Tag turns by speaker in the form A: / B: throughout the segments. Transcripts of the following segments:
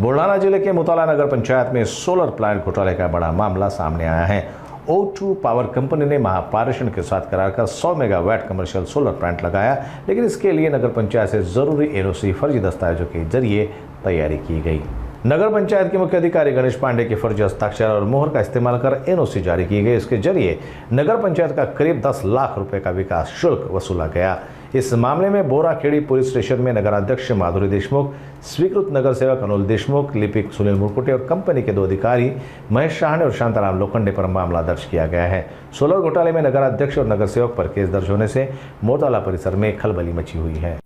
A: बुल्ढाना जिले के मुताला नगर पंचायत में solar plant घोटाले का बड़ा मामला सामने आया है। O2 पावर कंपनी ने महापारेषण के साथ करार कर 100 मेगावाट कमर्शियल सोलर प्लांट लगाया, लेकिन इसके लिए नगर पंचायत से जरूरी एनओसी फर्जी दस्तावेजों के जरिए तैयारी की गई। नगर पंचायत के मुख्य अधिकारी गणेश पांडे के फर्जी हस्ताक्षर और मोहर का इस्तेमाल कर एनओसी जारी की गई। इसके जरिए नगर पंचायत का करीब 10 लाख रुपए का विकास शुल्क वसूला गया। इस मामले में बोराखेड़ी पुलिस स्टेशन में नगराध्यक्ष माधुरी देशमुख, स्वीकृत नगर सेवक अनूल देशमुख, लिपिक सुनील मुरकुटे और कंपनी के 2 अधिकारी महेश शाहने और शांताराम लोखंडे पर मामला दर्ज किया गया है। सोलर घोटाले में नगराध्यक्ष और नगर सेवक पर केस दर्ज होने से मोताला परिसर में खलबली मची हुई है।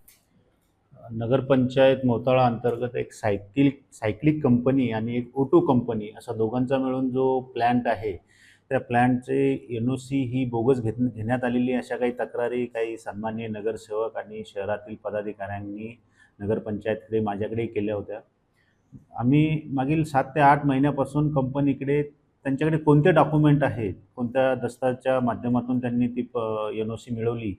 B: नगर पंचायत मोताळा अंतर्गत एक सायक्लिक कंपनी आणि एक O2 कंपनी असा दोघांचा मिळून जो प्लांट आहे, त्या प्लांटचे एनओसी ही बोगस घेण्यात आलेली अशा काही तक्रारी काही सन्माननीय नगरसेवक आणि शहरातील पदाधिकाऱ्यांनी नगरपंचायतकडे माझ्याकडे केल्या होत्या। आम्ही मागील 7 ते 8 महिन्यापासून कंपनीकडे त्यांच्याकडे कोणते डॉक्युमेंट आहेत, कोणत्या दस्तावेजाच्या माध्यमातून त्यांनी ती एनओसी मिळवली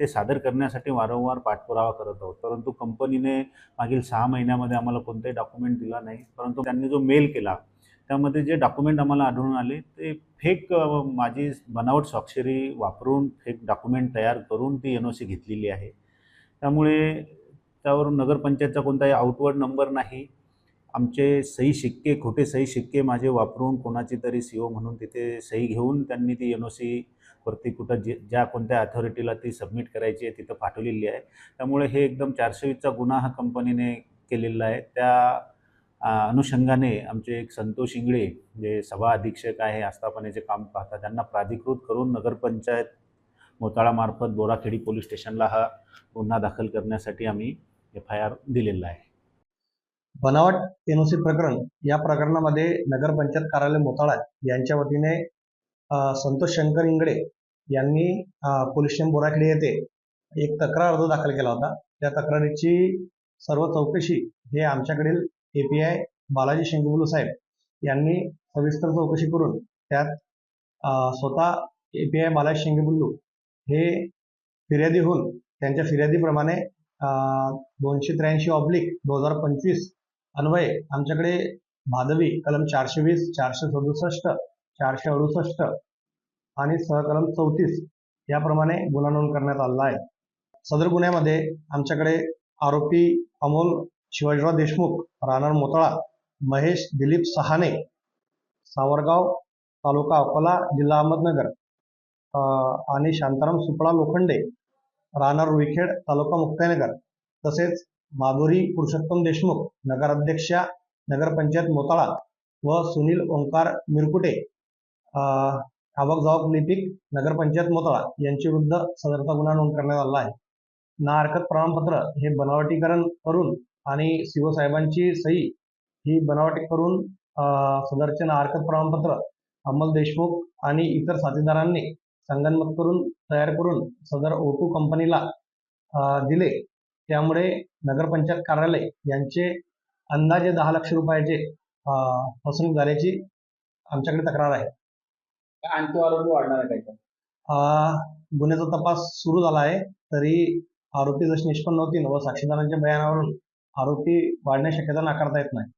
B: ते सादर करण्यासाठी वारंवार पाठपुरावा करत आहोत, परंतु कंपनीने मागील 6 महिन्यामध्ये आम्हाला कोणतेही डॉक्युमेंट दिला नाही। परंतु त्यांनी जो मेल केला त्यामध्ये जे डॉक्युमेंट आम्हाला आढळून आले ते फेक माझी बनावट स्वाक्षरी वापरून फेक डॉक्युमेंट तयार करून ती एनओसी घेतलेली आहे। त्यामुळे त्यावरून नगरपंचायतचा कोणताही आउटवर्ड नंबर नाही, आमचे सही शिक्के खोटे सही शिक्के माझे वापरून कोणाची तरी सीओ म्हणून तिथे सही घेऊन त्यांनी ती एनओसी वरती कुठं ज्या कोणत्या अथॉरिटीला ती सबमिट करायची आहे तिथं पाठवलेली आहे। त्यामुळे हे एकदम 420चा गुन्हा हा कंपनीने केलेला आहे। त्या अनुषंगाने आमचे एक संतोष इंगळे जे सभा अधीक्षक आहे, आस्थापनेचे काम पाहतात, त्यांना प्राधिकृत करून नगरपंचायत मोताळामार्फत बोराखेडी पोलीस स्टेशनला हा गुन्हा दाखल करण्यासाठी आम्ही FIR दिलेला आहे।
C: बनावट एनओसी प्रकरण या प्रकरणामध्ये नगरपंचायत कार्यालय मोताळा यांच्या वतीने संतोष शंकर इंगळे यांनी पोलीस स्टेशन बोराखेडी येथे एक तक्रार अर्ज दाखल केला होता। त्या तक्रारीची सर्व चौकशी हे आमच्याकडील API बालाजी शेंगुबुलू साहेब यांनी सविस्तर चौकशी करून त्यात स्वतः API बालाजी शेंगुबुलू हे फिर्यादी होऊन त्यांच्या फिर्यादीप्रमाणे 283/2025 अन्वये आमच्याकडे भादवी कलम 420, 467, 468 आणि सहकलम 34 याप्रमाणे गुन्हा नोंद करण्यात आलेला आहे। सदर गुन्ह्यामध्ये आमच्याकडे आरोपी अमोल शिवाजीराव देशमुख, राहणार मोताळा, महेश दिलीप सहाने, सावरगाव, तालुका अकोला, जिल्हा अहमदनगर आणि शांताराम सुपळा लोखंडे, राहणार रुईखेड, तालुका मुक्ताईनगर, तसेच माधुरी पुरुषोत्तम देशमुख, नगराध्यक्षा नगरपंचायत मोताळा व सुनील ओंकार मिरकुटे, आवक जावक लिपिक नगरपंचायत मोताळा यांच्या विरुद्ध सदरचा गुन्हा नोंद करण्यात आला आहे। ना हरकत प्रमाणपत्र हे बनावटीकरण करून आणि CO साहेबांची सही ही बनावटी करून सदरचे ना हरकत प्रमाणपत्र अमोल देशमुख आणि इतर साथीदारांनी संगनमत करून तयार करून सदर O2 कंपनीला दिले। त्यामुळे नगरपंचायत कार्यालय यांचे अंदाजे 10 लाख रुपयाचे फसवणूक झाल्याची आमच्याकडे तक्रार आहे।
D: आणखी आरोपी वाढणार आहे का?
C: गुन्ह्याचा तपास सुरू झाला आहे, तरी आरोपी जसे निष्पन्न होतील व साक्षीदारांच्या बयानावरून आरोपी वाढण्याची शक्यता नाकारता येत नाही।